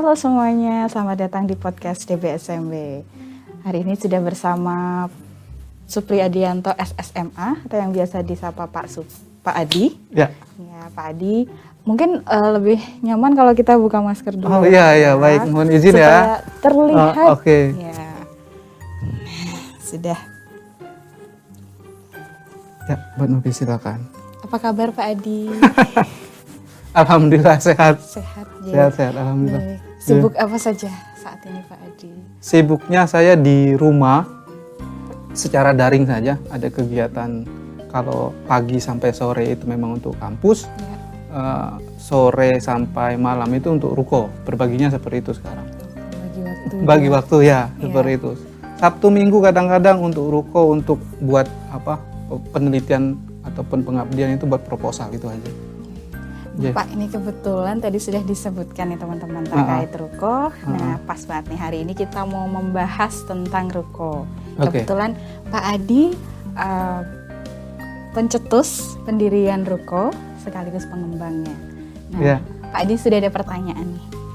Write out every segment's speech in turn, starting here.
Halo semuanya, selamat datang di podcast DBSMB. Hari ini sudah bersama Supri Adianto SSMA atau yang biasa disapa Pak Adi. Ya. Ya, Pak Adi. Mungkin lebih nyaman kalau kita buka masker dulu. Oh iya, baik. Mohon izin supaya ya. Terlihat. Oke. Ya. Sudah. Ya, Mbak Novi silakan. Apa kabar Pak Adi? Alhamdulillah sehat. Sehat ya. Sehat, alhamdulillah. Baik. Sibuk apa saja saat ini Pak Adi? Sibuknya saya di rumah secara daring saja. Ada kegiatan kalau pagi sampai sore itu memang untuk kampus. Ya. Sore sampai malam itu untuk ruko. Berbaginya seperti itu sekarang. Bagi waktu. Bagi waktu ya, seperti itu. Sabtu Minggu kadang-kadang untuk ruko untuk buat penelitian ataupun pengabdian itu buat proposal gitu aja. Yeah. Pak, ini kebetulan tadi sudah disebutkan nih teman-teman terkait ruko. Nah, pas banget nih hari ini kita mau membahas tentang ruko. Kebetulan Pak Adi pencetus pendirian ruko sekaligus pengembangnya. Nah, Pak Adi sudah ada pertanyaan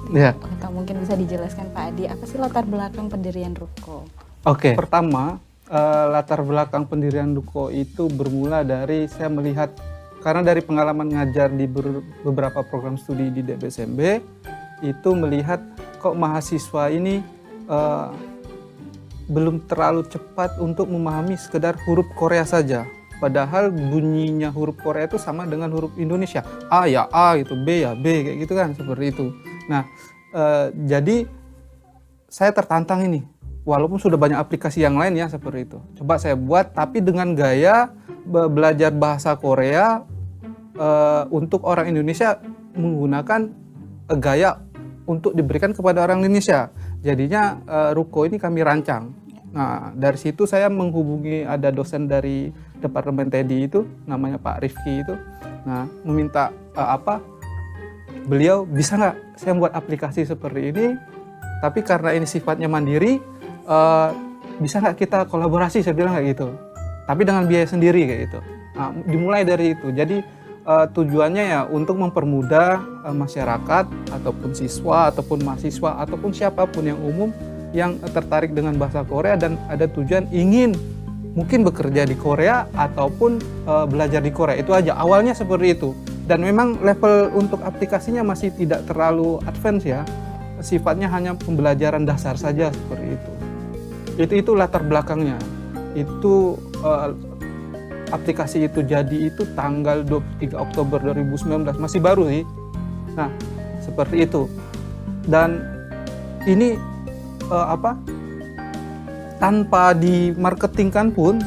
nih. Atau mungkin bisa dijelaskan Pak Adi, apa sih latar belakang pendirian ruko? Pertama, latar belakang pendirian ruko itu bermula dari saya melihat, karena dari pengalaman ngajar di beberapa program studi di DBSMB, itu melihat kok mahasiswa ini belum terlalu cepat untuk memahami sekedar huruf Korea saja. Padahal bunyinya huruf Korea itu sama dengan huruf Indonesia. A ya A gitu, B ya B, kayak gitu kan, seperti itu. Nah, jadi saya tertantang ini. Walaupun sudah banyak aplikasi yang lain ya seperti itu. Coba saya buat, tapi dengan gaya belajar bahasa Korea untuk orang Indonesia menggunakan gaya untuk diberikan kepada orang Indonesia. Jadinya ruko ini kami rancang. Nah, dari situ saya menghubungi ada dosen dari Departemen TEDI itu, namanya Pak Rifki itu. Nah, meminta beliau bisa nggak saya buat aplikasi seperti ini, tapi karena ini sifatnya mandiri, bisa nggak kita kolaborasi, saya bilang kayak gitu. Tapi dengan biaya sendiri kayak gitu. Nah, dimulai dari itu. Jadi tujuannya ya untuk mempermudah masyarakat ataupun siswa ataupun mahasiswa ataupun siapapun yang umum yang tertarik dengan bahasa Korea dan ada tujuan ingin mungkin bekerja di Korea ataupun belajar di Korea. Itu aja awalnya seperti itu. Dan memang level untuk aplikasinya masih tidak terlalu advance ya. Sifatnya hanya pembelajaran dasar saja seperti itu. Itu latar belakangnya. Itu aplikasi itu jadi itu tanggal 23 Oktober 2019, masih baru sih. Nah, seperti itu. Dan ini tanpa dimarketingkan pun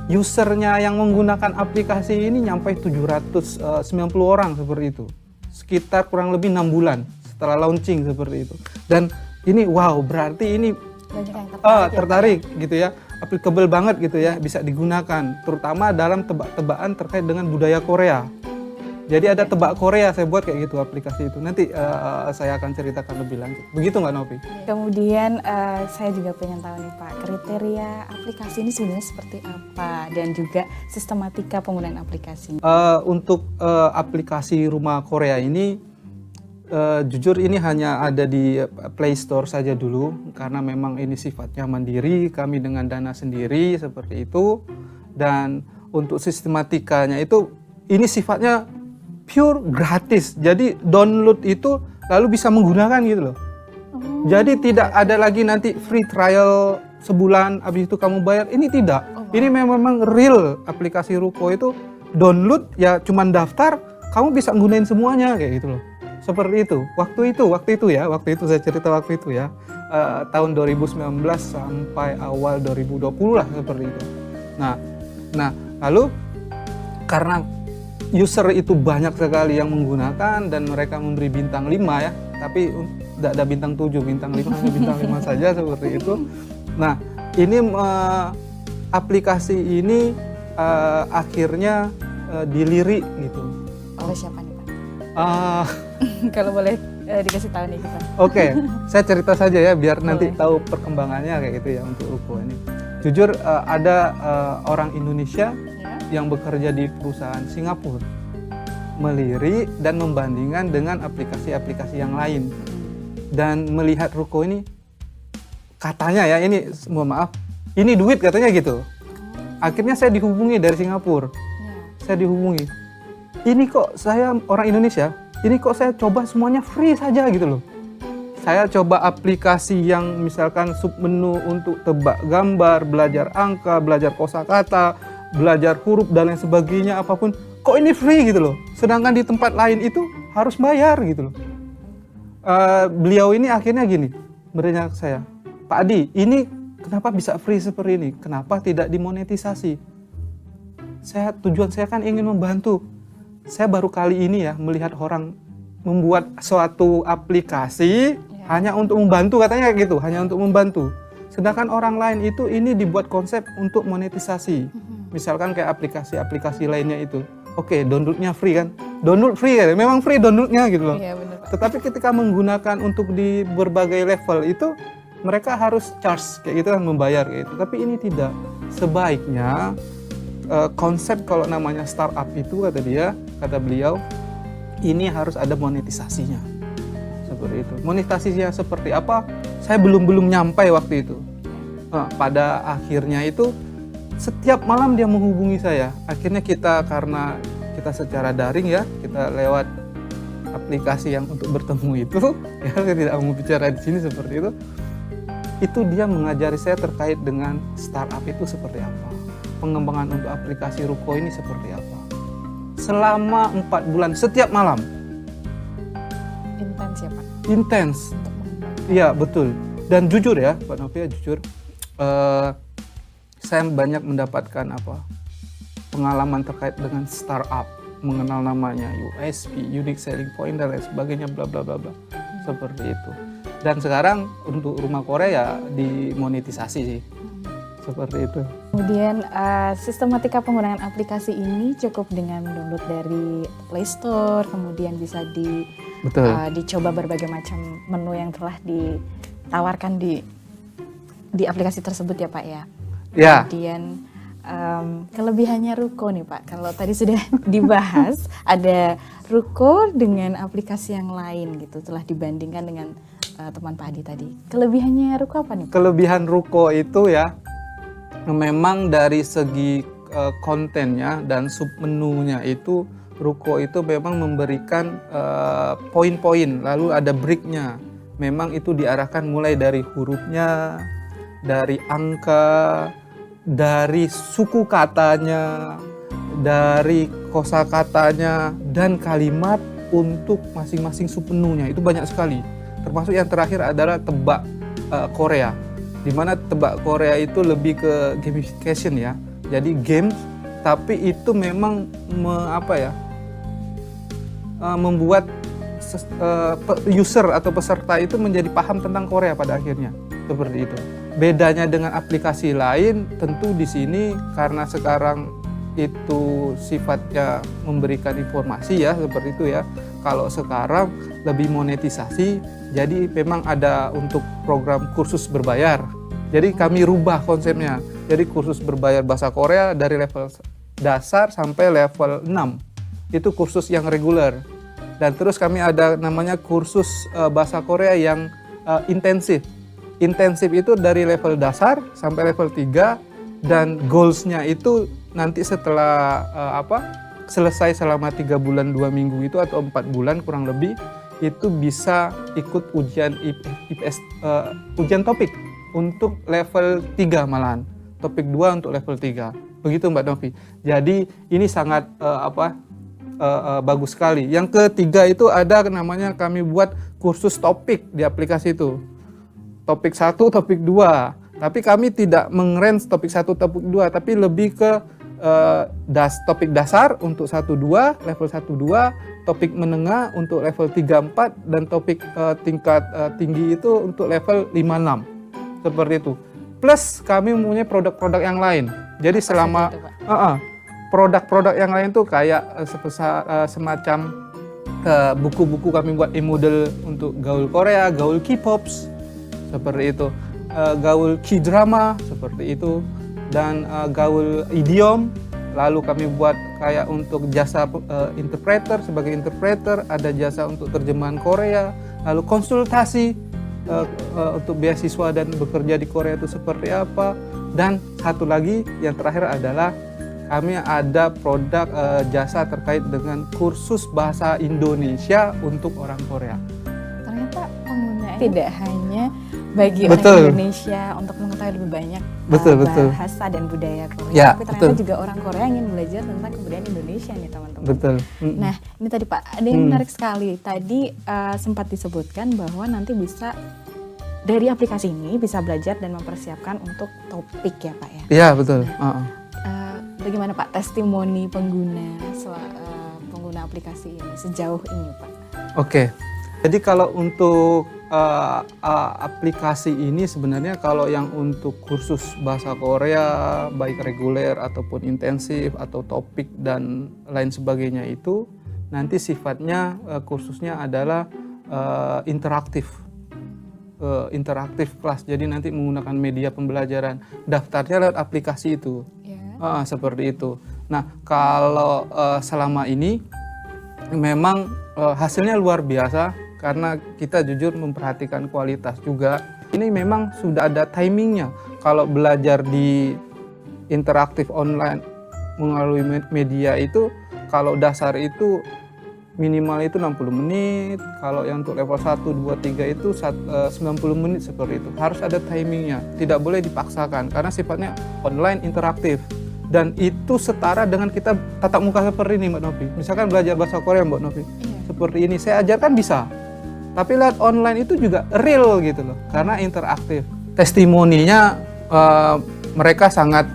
usernya yang menggunakan aplikasi ini nyampe 790 orang seperti itu. Sekitar kurang lebih 6 bulan setelah launching seperti itu. Dan ini wow, berarti ini banyak yang tertarik gitu ya, applicable banget gitu ya, bisa digunakan terutama dalam tebak-tebakan terkait dengan budaya Korea. Jadi ada tebak Korea, saya buat kayak gitu aplikasi itu. Nanti saya akan ceritakan lebih lanjut. Begitu nggak Novi? Kemudian saya juga pengen tahu nih Pak, kriteria aplikasi ini sebenarnya seperti apa dan juga sistematika penggunaan aplikasi. Untuk aplikasi Rumah Korea ini jujur ini hanya ada di Play Store saja dulu karena memang ini sifatnya mandiri, kami dengan dana sendiri seperti itu. Dan untuk sistematikanya itu ini sifatnya pure gratis. Jadi download itu lalu bisa menggunakan gitu loh. Jadi tidak ada lagi nanti free trial sebulan habis itu kamu bayar. Ini tidak. Ini memang real aplikasi ruko itu download ya, cuman daftar kamu bisa gunain semuanya kayak gitu loh. Seperti itu. Waktu itu saya cerita waktu itu ya. Tahun 2019 sampai awal 2020 lah seperti itu. Nah, lalu karena user itu banyak sekali yang menggunakan dan mereka memberi bintang 5 ya, tapi tidak ada bintang 7, bintang 5 hanya bintang 5 saja seperti itu. Nah, ini aplikasi ini akhirnya dilirik gitu. Oleh siapa nih Pak? Kalau boleh dikasih tahu nih kita. Oke, saya cerita saja ya biar nanti tahu perkembangannya kayak gitu ya untuk ruko ini. Jujur ada orang Indonesia yang bekerja di perusahaan Singapura melirik dan membandingkan dengan aplikasi-aplikasi yang lain. dan melihat ruko ini, katanya ya ini, mohon maaf, ini duit katanya gitu. Akhirnya saya dihubungi dari Singapura. Saya dihubungi. Ini kok saya orang Indonesia, ini kok saya coba semuanya free saja gitu loh. Saya coba aplikasi yang misalkan submenu untuk tebak gambar, belajar angka, belajar kosakata, belajar huruf dan lain sebagainya apapun. Kok ini free gitu loh. Sedangkan di tempat lain itu harus bayar gitu loh. Beliau ini akhirnya gini, bertanya ke saya, Pak Adi, ini kenapa bisa free seperti ini? Kenapa tidak dimonetisasi? Tujuan saya kan ingin membantu. Saya baru kali ini ya melihat orang membuat suatu aplikasi hanya untuk membantu, katanya gitu, hanya untuk membantu. Sedangkan orang lain itu ini dibuat konsep untuk monetisasi. Misalkan kayak aplikasi-aplikasi lainnya itu. Oke, downloadnya free kan? Download free ya, memang free downloadnya gitu loh. Iya, bener, Pak. Tetapi ketika menggunakan untuk di berbagai level itu, mereka harus charge kayak gitu kan, membayar kayak gitu. Tapi ini tidak. Sebaiknya konsep kalau namanya startup itu kata beliau, ini harus ada monetisasinya. Seperti itu. Monetisasinya seperti apa? Saya belum nyampe waktu itu. Pada akhirnya itu setiap malam dia menghubungi saya. Akhirnya karena kita secara daring ya, kita lewat aplikasi yang untuk bertemu itu, ya saya tidak mau bicara di sini seperti itu. Itu dia mengajari saya terkait dengan startup itu seperti apa, pengembangan untuk aplikasi ruko ini seperti apa. Selama 4 bulan setiap malam. Intens ya Pak? Intens. Iya betul. Dan jujur ya Pak Novia, jujur. Saya banyak mendapatkan pengalaman terkait dengan startup, mengenal namanya, USP, unique selling point dan lain sebagainya, bla bla bla bla, seperti itu. Dan sekarang untuk rumah Korea ya dimonetisasi sih, seperti itu. Kemudian sistematika penggunaan aplikasi ini cukup dengan download dari Play Store, kemudian bisa dicoba berbagai macam menu yang telah ditawarkan di aplikasi tersebut ya Pak ya. Ya. Kemudian kelebihannya ruko nih Pak, kalau tadi sudah dibahas ada ruko dengan aplikasi yang lain gitu, telah dibandingkan dengan teman Pak Adi tadi. Kelebihannya ruko apa nih Pak? Kelebihan ruko itu ya, memang dari segi kontennya dan submenunya itu, ruko itu memang memberikan poin-poin, lalu ada breaknya. Memang itu diarahkan mulai dari hurufnya, dari angka, dari suku katanya, dari kosakatanya, dan kalimat untuk masing-masing submenunya. Itu banyak sekali. Termasuk yang terakhir adalah tebak Korea. Di mana tebak Korea itu lebih ke gamification ya. Jadi games, tapi itu memang membuat user atau peserta itu menjadi paham tentang Korea pada akhirnya. Seperti itu. Bedanya dengan aplikasi lain, tentu di sini karena sekarang itu sifatnya memberikan informasi ya, seperti itu ya. Kalau sekarang lebih monetisasi, jadi memang ada untuk program kursus berbayar. Jadi kami rubah konsepnya. Jadi kursus berbayar bahasa Korea dari level dasar sampai level 6. Itu kursus yang reguler. Dan terus kami ada namanya kursus bahasa Korea yang intensif. Intensif itu dari level dasar sampai level 3, dan goals-nya itu nanti setelah selesai selama 3 bulan 2 minggu itu atau 4 bulan kurang lebih, itu bisa ikut ujian ujian topik untuk level 3 malahan. Topik 2 untuk level 3. Begitu Mbak Novi. Jadi ini sangat bagus sekali. Yang ketiga itu ada namanya kami buat kursus topik di aplikasi itu. Topik 1, topik 2. Tapi kami tidak meng-range topik 1, topik 2, tapi lebih ke topik dasar untuk 1, 2, level 1, 2, topik menengah untuk level 3, 4, dan topik tingkat tinggi itu untuk level 5, 6. Seperti itu. Plus kami mempunyai produk-produk yang lain. Jadi selama produk-produk yang lain tuh kayak semacam buku-buku kami buat e-model untuk gaul Korea, gaul K-pops, seperti itu, gaul K-drama, seperti itu, dan gaul idiom. Lalu kami buat kayak untuk jasa interpreter, sebagai interpreter, ada jasa untuk terjemahan Korea, lalu konsultasi untuk beasiswa dan bekerja di Korea itu seperti apa, dan satu lagi yang terakhir adalah kami ada produk jasa terkait dengan kursus bahasa Indonesia untuk orang Korea. Ternyata penggunaan tidak hanya bagi Betul. orang Indonesia untuk mengetahui lebih banyak bahasa dan budaya Korea, ya, tapi ternyata juga orang Korea ingin belajar tentang kebudayaan Indonesia nih teman-teman. Betul. Nah ini tadi Pak, ada yang menarik sekali. Tadi sempat disebutkan bahwa nanti bisa dari aplikasi ini bisa belajar dan mempersiapkan untuk topik ya Pak ya? Iya betul. Bagaimana Pak testimoni pengguna aplikasi ini sejauh ini Pak? Oke. Jadi kalau untuk aplikasi ini sebenarnya kalau yang untuk kursus bahasa Korea baik reguler ataupun intensif atau topik dan lain sebagainya itu nanti sifatnya kursusnya adalah interaktif kelas. Jadi nanti menggunakan media pembelajaran. Daftarnya lewat aplikasi itu. Seperti itu. Nah, kalau selama ini memang hasilnya luar biasa karena kita jujur memperhatikan kualitas juga. Ini memang sudah ada timingnya. Kalau belajar di interaktif online melalui media itu, kalau dasar itu minimal itu 60 menit, kalau yang untuk level 1, 2, 3 itu 90 menit seperti itu. Harus ada timingnya, tidak boleh dipaksakan karena sifatnya online interaktif. Dan itu setara dengan kita tatap muka seperti ini Mbak Novi. Misalkan belajar bahasa Korea Mbak Novi, seperti ini saya ajarkan bisa. Tapi lewat online itu juga real gitu loh, karena interaktif. Testimoninya mereka sangat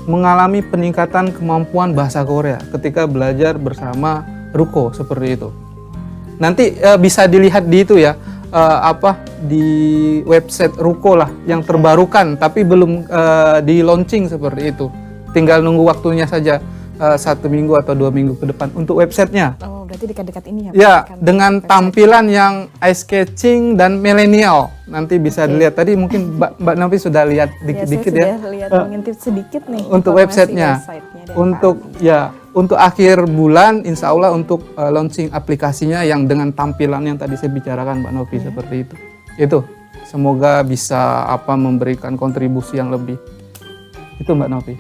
mengalami peningkatan kemampuan bahasa Korea ketika belajar bersama Ruko seperti itu. Nanti bisa dilihat di itu ya, di website Ruko lah yang terbarukan, tapi belum di launching seperti itu. Tinggal nunggu waktunya saja 1 minggu atau 2 minggu ke depan untuk websitenya. Oh, berarti dekat-dekat ini ya? Ya, dengan tampilan yang eye-catching dan milenial. Nanti bisa dilihat. Tadi mungkin Mbak Novi sudah lihat dikit-dikit ya. Saya sudah lihat mengintip sedikit nih. Untuk websitenya. Untuk akhir bulan, insya Allah untuk launching aplikasinya yang dengan tampilan yang tadi saya bicarakan Mbak Novi seperti itu. Itu, semoga bisa memberikan kontribusi yang lebih. Itu Mbak Novi.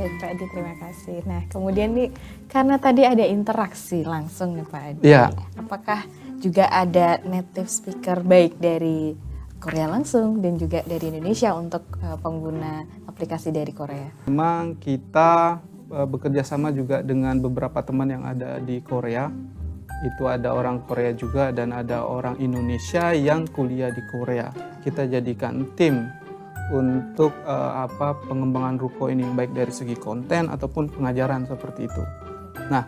Baik Pak Adi, terima kasih. Nah kemudian nih, karena tadi ada interaksi langsung nih Pak Adi, apakah juga ada native speaker baik dari Korea langsung dan juga dari Indonesia untuk pengguna aplikasi dari Korea? Memang kita bekerja sama juga dengan beberapa teman yang ada di Korea. Itu ada orang Korea juga dan ada orang Indonesia yang kuliah di Korea. Kita jadikan tim untuk pengembangan Ruko ini baik dari segi konten ataupun pengajaran seperti itu. Nah,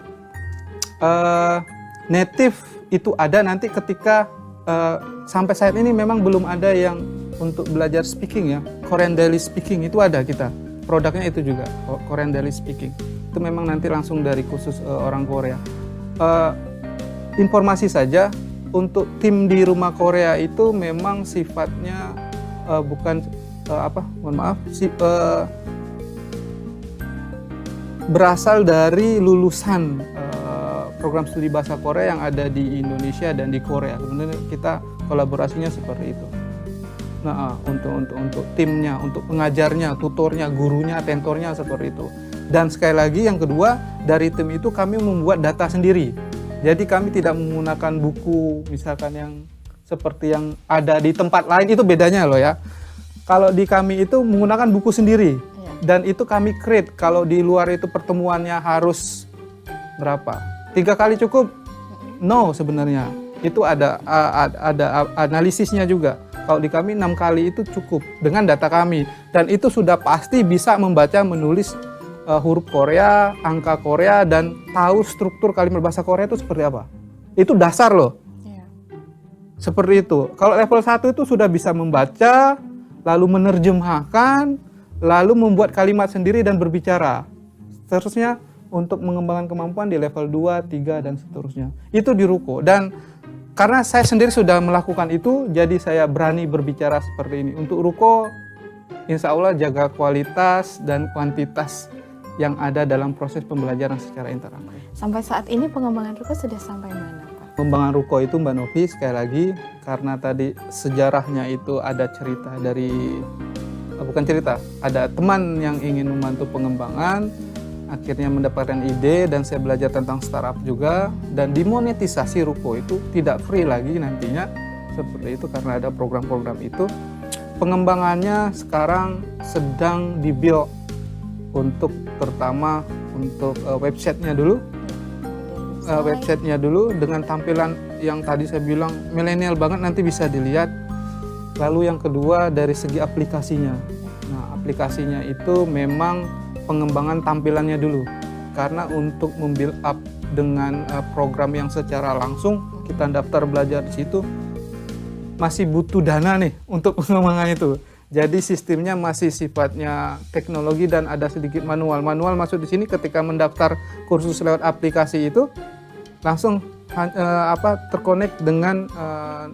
native itu ada nanti ketika sampai saat ini memang belum ada yang untuk belajar speaking ya. Korean Daily Speaking itu ada kita. Produknya itu juga Korean Daily Speaking. Itu memang nanti langsung dari khusus orang Korea. Informasi saja untuk tim di Rumah Korea itu memang sifatnya berasal dari lulusan program studi bahasa Korea yang ada di Indonesia dan di Korea. Sebenarnya kita kolaborasinya seperti itu. Nah, untuk timnya, untuk pengajarnya, tutornya, gurunya, tentornya seperti itu. Dan sekali lagi yang kedua, dari tim itu kami membuat data sendiri. Jadi kami tidak menggunakan buku misalkan yang seperti yang ada di tempat lain, itu bedanya loh ya. Kalau di kami itu menggunakan buku sendiri dan itu kami create. Kalau di luar itu pertemuannya harus berapa? 3 kali cukup? No sebenarnya. Itu ada analisisnya juga. Kalau di kami 6 kali itu cukup dengan data kami dan itu sudah pasti bisa membaca, menulis huruf Korea, angka Korea dan tahu struktur kalimat bahasa Korea itu seperti apa. Itu dasar loh. Seperti itu. Kalau level 1 itu sudah bisa membaca, lalu menerjemahkan, lalu membuat kalimat sendiri dan berbicara. Seterusnya untuk mengembangkan kemampuan di level 2, 3, dan seterusnya. Itu di Ruko. Dan karena saya sendiri sudah melakukan itu, jadi saya berani berbicara seperti ini. Untuk Ruko, insya Allah jaga kualitas dan kuantitas yang ada dalam proses pembelajaran secara interaktif. Sampai saat ini pengembangan Ruko sudah sampai mana Pak? Pengembangan ruko itu Mbak Novi sekali lagi karena tadi sejarahnya itu ada cerita dari bukan cerita, ada teman yang ingin membantu pengembangan, akhirnya mendapatkan ide dan saya belajar tentang startup juga, dan dimonetisasi ruko itu tidak free lagi nantinya seperti itu karena ada program-program itu. Pengembangannya sekarang sedang dibuild untuk pertama untuk websitenya dulu. Websitenya dulu dengan tampilan yang tadi saya bilang milenial banget, nanti bisa dilihat. Lalu yang kedua dari segi aplikasinya. Nah, aplikasinya itu memang pengembangan tampilannya dulu. Karena untuk membuild up dengan program yang secara langsung kita daftar belajar di situ masih butuh dana nih untuk pengembangan itu. Jadi sistemnya masih sifatnya teknologi dan ada sedikit manual. Manual masuk di sini ketika mendaftar kursus lewat aplikasi itu langsung terkonek dengan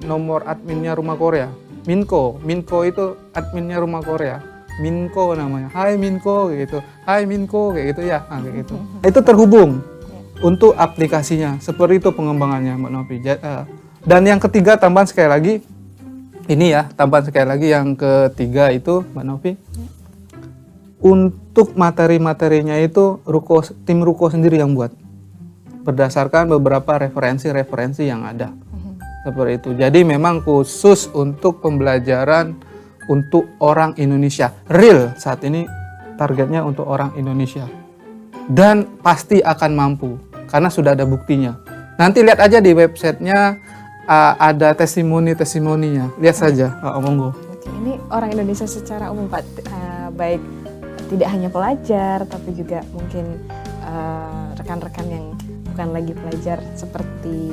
nomor adminnya Rumah Korea. Minko itu adminnya Rumah Korea. Minko namanya. Hai Minko gitu. Hai Minko kayak gitu ya. Kayak gitu. Itu terhubung untuk aplikasinya. Seperti itu pengembangannya Mbak Novi. Dan yang ketiga tambahan sekali lagi ini ya, tambahan sekali lagi yang ketiga itu Mbak Novi. Untuk materi-materinya itu tim ruko sendiri yang buat. Berdasarkan beberapa referensi yang ada. Seperti itu. Jadi memang khusus untuk pembelajaran untuk orang Indonesia. Real saat ini targetnya untuk orang Indonesia. Dan pasti akan mampu karena sudah ada buktinya. Nanti lihat aja di websitenya ada testimoninya. Lihat saja. Monggo. Oke, ini orang Indonesia secara umum Pak, baik tidak hanya pelajar tapi juga mungkin rekan-rekan yang bukan lagi pelajar seperti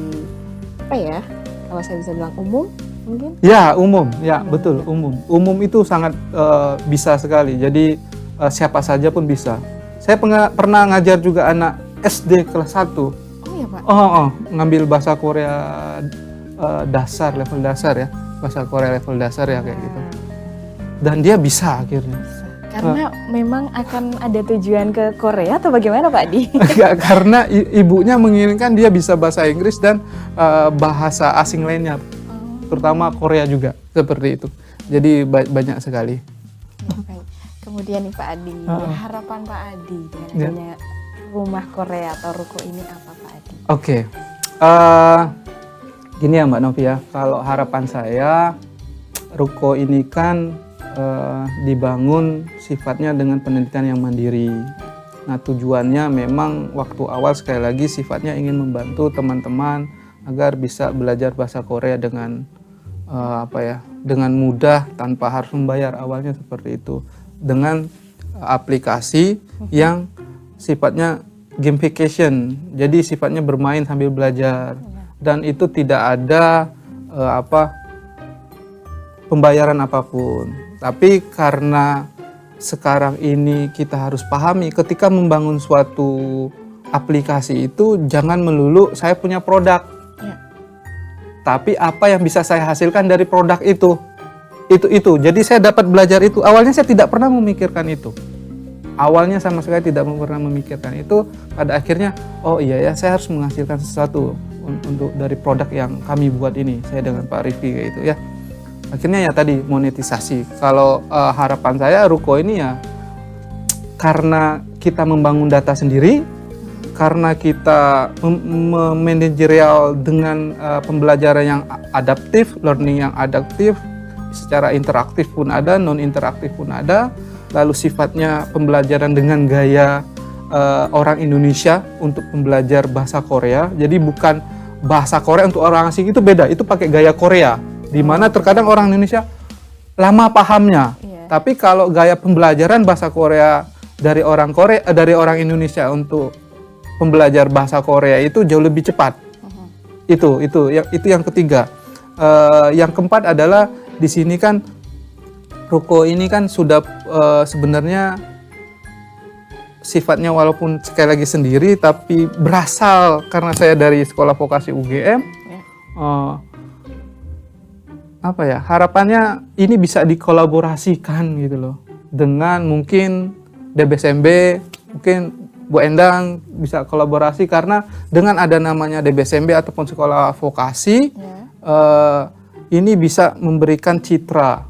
apa ya? Kalau saya bisa bilang umum mungkin? Ya, umum. Ya, betul, umum. Umum itu sangat bisa sekali. Jadi siapa saja pun bisa. Saya pernah ngajar juga anak SD kelas 1. Oh iya, Pak. Ngambil bahasa Korea level dasar ya. Bahasa Korea level dasar ya kayak gitu. Dan dia bisa akhirnya. Karena memang akan ada tujuan ke Korea atau bagaimana Pak Di? Karena ibunya menginginkan dia bisa bahasa Inggris dan bahasa asing lainnya, terutama Korea juga seperti itu. Jadi banyak sekali. Kemudian nih Pak Adi, harapan Pak Adi dengan adanya rumah Korea atau ruko ini apa Pak Adi? Oke. Gini ya Mbak Novi ya, kalau harapan saya ruko ini kan dibangun sifatnya dengan pendidikan yang mandiri. Nah tujuannya memang waktu awal sekali lagi sifatnya ingin membantu teman-teman agar bisa belajar bahasa Korea dengan dengan mudah tanpa harus membayar, awalnya seperti itu. Dengan aplikasi yang sifatnya gamification, jadi sifatnya bermain sambil belajar. Dan itu tidak ada pembayaran apapun. Tapi karena sekarang ini kita harus pahami ketika membangun suatu aplikasi itu jangan melulu saya punya produk. Tapi apa yang bisa saya hasilkan dari produk itu. Jadi saya dapat belajar itu. Awalnya saya tidak pernah memikirkan itu. Awalnya sama sekali tidak pernah memikirkan itu. Pada akhirnya, oh iya ya, saya harus menghasilkan sesuatu untuk dari produk yang kami buat ini. Saya dengan Pak Rifki kayak itu ya. Akhirnya ya tadi monetisasi. Kalau harapan saya ruko ini ya karena kita membangun data sendiri, karena kita manajerial dengan pembelajaran yang adaptif, learning yang adaptif, secara interaktif pun ada, non interaktif pun ada. Lalu sifatnya pembelajaran dengan gaya orang Indonesia untuk pembelajar bahasa Korea. Jadi bukan bahasa Korea untuk orang asing, itu beda. Itu pakai gaya Korea. Di mana terkadang orang Indonesia lama pahamnya. Tapi kalau gaya pembelajaran bahasa Korea dari orang Indonesia untuk pembelajar bahasa Korea itu jauh lebih cepat. Itu yang ketiga. Yang keempat adalah di sini kan ruko ini kan sudah sebenarnya sifatnya walaupun sekali lagi sendiri tapi berasal karena saya dari sekolah vokasi UGM. Harapannya ini bisa dikolaborasikan gitu loh dengan mungkin DBSMB, mungkin Bu Endang bisa kolaborasi karena dengan ada namanya DBSMB ataupun sekolah vokasi, ini bisa memberikan citra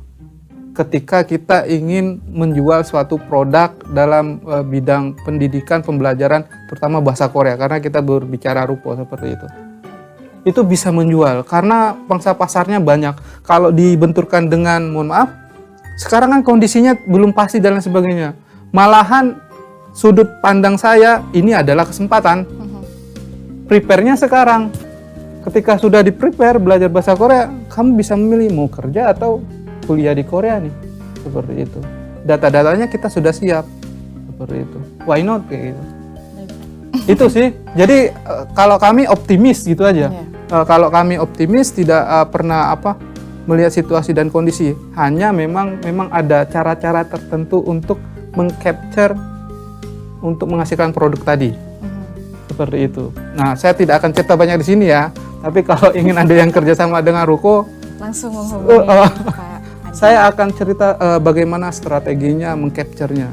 ketika kita ingin menjual suatu produk dalam bidang pendidikan, pembelajaran, terutama bahasa Korea, karena kita berbicara ruko seperti itu bisa menjual karena pangsa pasarnya banyak. Kalau dibenturkan dengan, mohon maaf, sekarang kan kondisinya belum pasti dan lain sebagainya. Malahan sudut pandang saya ini adalah kesempatan. Prepare-nya sekarang. Ketika sudah di-prepare belajar bahasa Korea, kamu bisa memilih mau kerja atau kuliah di Korea nih. Seperti itu. Data-datanya kita sudah siap. Seperti itu. Why not kayak gitu. Itu sih. Jadi kalau kami optimis gitu aja. Kalau kami optimis tidak pernah melihat situasi dan kondisi. Hanya memang ada cara-cara tertentu untuk mengcapture untuk menghasilkan produk tadi. Seperti itu. Nah, saya tidak akan cerita banyak di sini ya. Tapi kalau ingin ada yang kerjasama dengan ruko, langsung menghubungi Pak. Saya akan cerita bagaimana strateginya mengcapture-nya.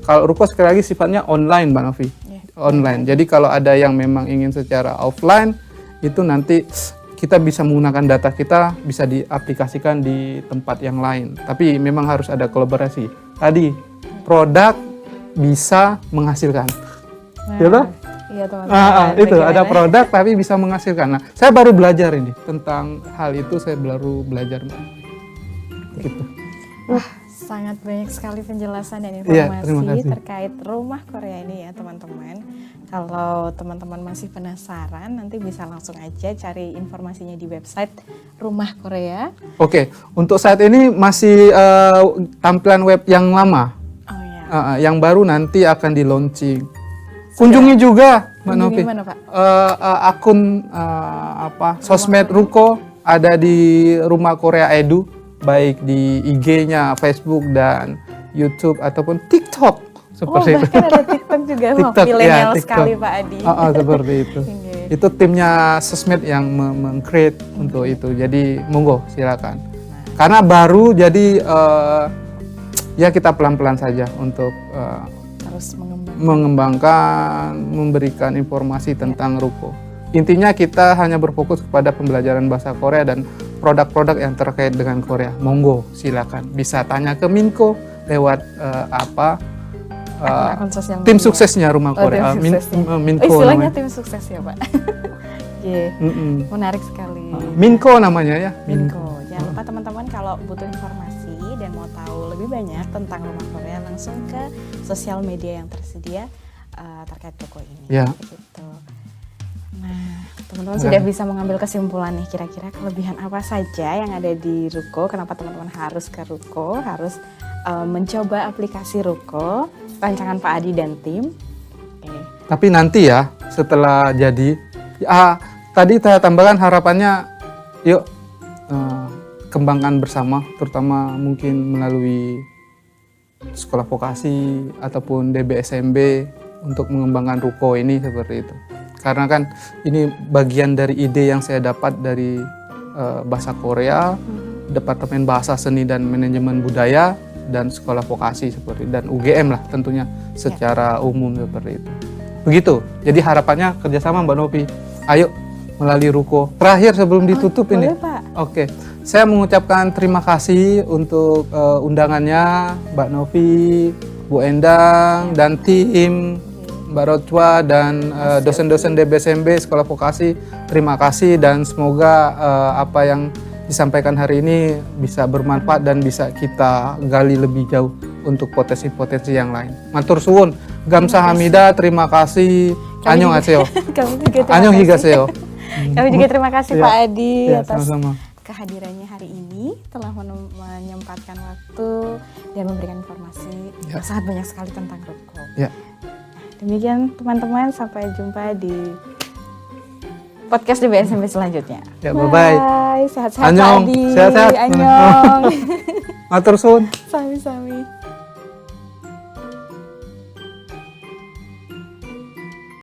Kalau ruko sekali lagi sifatnya online, Mbak Novi. Online. Jadi kalau ada yang memang ingin secara offline, itu nanti kita bisa menggunakan data kita, bisa diaplikasikan di tempat yang lain. Tapi memang harus ada kolaborasi. Tadi, produk bisa menghasilkan. Iya, teman-teman. Itu ada produk tapi bisa menghasilkan. Nah, saya baru belajar ini tentang hal itu, saya baru belajar. Gitu. Wah, sangat banyak sekali penjelasan dan informasi terkait rumah Korea ini ya, teman-teman. Kalau teman-teman masih penasaran, nanti bisa langsung aja cari informasinya di website Rumah Korea. Oke, untuk saat ini masih tampilan web yang lama. Yang baru nanti akan di-launching. Kunjungi juga, Mbak Novi. Mana, Pak? Akun sosmed ruko ada di Rumah Korea Edu, baik di IG-nya, Facebook dan YouTube ataupun TikTok. Seperti bahkan ada TikTok juga. TikTok, milenial sekali Pak Adi. Seperti itu. Itu timnya sosmed yang meng-create untuk itu. Jadi monggo silakan. Karena baru jadi ya kita pelan-pelan saja untuk terus mengembangkan, memberikan informasi tentang ruko. Intinya kita hanya berfokus kepada pembelajaran bahasa Korea dan produk-produk yang terkait dengan Korea. Monggo silakan. Bisa tanya ke Minko lewat tim suksesnya Rumah Korea. Minko istilahnya namanya. Tim sukses ya Pak. Menarik sekali. Minko namanya ya. Minko. Jangan lupa teman-teman kalau butuh informasi dan mau tahu lebih banyak tentang Rumah Korea, langsung ke sosial media yang tersedia terkait toko ini. Ya. Gitu. Nah, teman-teman sudah bisa mengambil kesimpulan nih, kira-kira kelebihan apa saja yang ada di ruko, kenapa teman-teman harus ke ruko, harus mencoba aplikasi ruko, rancangan Pak Adi dan tim. Tapi nanti ya, setelah jadi, tadi saya tambahkan harapannya, yuk kembangkan bersama, terutama mungkin melalui sekolah vokasi ataupun DBSMB untuk mengembangkan ruko ini seperti itu. Karena kan ini bagian dari ide yang saya dapat dari bahasa Korea, Departemen Bahasa Seni dan Manajemen Budaya, dan sekolah vokasi seperti dan UGM lah tentunya secara umum seperti itu. Begitu. Jadi harapannya kerjasama Mbak Novi. Ayo melalui ruko. Terakhir sebelum ditutup ini. Boleh, Pak. Oke. Saya mengucapkan terima kasih untuk undangannya Mbak Novi, Bu Endang dan tim, Mbak Rotwa dan dosen-dosen DBSMB Sekolah Vokasi. Terima kasih dan semoga apa yang disampaikan hari ini bisa bermanfaat dan bisa kita gali lebih jauh untuk potensi-potensi yang lain. Matur suwun, Gamsahamnida, terima kasih. Annyeonghaseyo. Annyeonghaseyo. Kami juga terima kasih Pak Adi atas sama-sama kehadirannya hari ini, telah menyempatkan waktu dan memberikan informasi yang sangat banyak sekali tentang ruko. Demikian teman-teman, sampai jumpa di podcast DBSMB selanjutnya. Bye-bye. Sehat-sehat Pak Adi. Sehat-sehat. Annyeong. Matur suwun. Sami-sami.